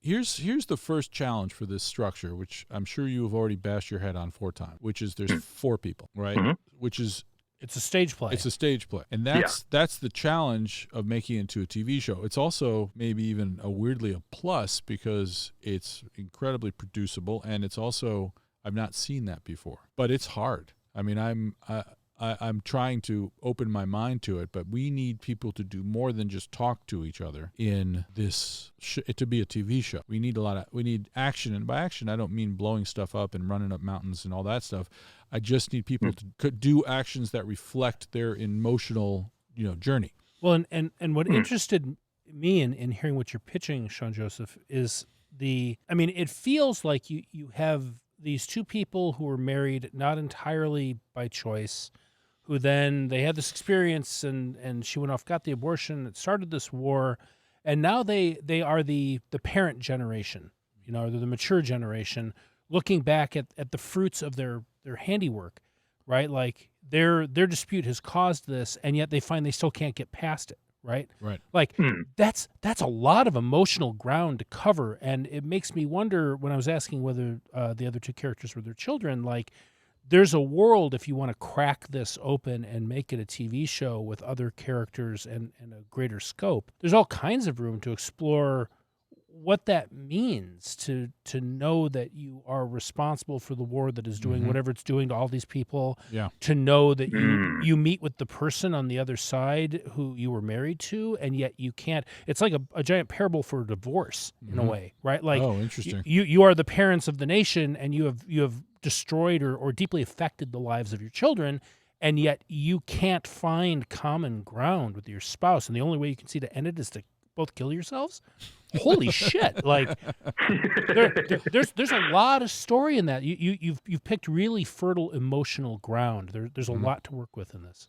here's the first challenge for this structure, which I'm sure you have already bashed your head on 4 times, which is there's 4 people, right? Mhm. Which is It's a stage play. it's a stage play, and that's the challenge of making it into a TV show. It's also maybe even weirdly a plus because it's incredibly producible, and it's also I've not seen that before, but it's hard. I mean, I'm trying to open my mind to it, but we need people to do more than just talk to each other in this to be a TV show. We need action, and by action I don't mean blowing stuff up and running up mountains and all that stuff. I just need people to do actions that reflect their emotional, journey. Well, and what interested me in hearing what you're pitching, Sean Joseph, is it feels like you have these 2 people who were married not entirely by choice, who then they had this experience and she went off, got the abortion, it started this war, and now they are the parent generation, they're the mature generation, looking back at the fruits of their handiwork, right? Like their dispute has caused this, and yet they find they still can't get past it, right? Right. Like that's a lot of emotional ground to cover, and it makes me wonder when I was asking whether the other 2 characters were their children, like there's a world if you want to crack this open and make it a TV show with other characters and a greater scope. There's all kinds of room to explore what that means to know that you are responsible for the war that is doing whatever it's doing to all these people. Yeah. To know that you meet with the person on the other side who you were married to, and yet you can't. It's like a giant parable for divorce in a way, right? Like, oh, interesting. You are the parents of the nation, and you have destroyed or deeply affected the lives of your children, and yet you can't find common ground with your spouse, and the only way you can see to end it is to both kill yourselves. Holy shit! Like, there's a lot of story in that. You've picked really fertile emotional ground. There's a lot to work with in this.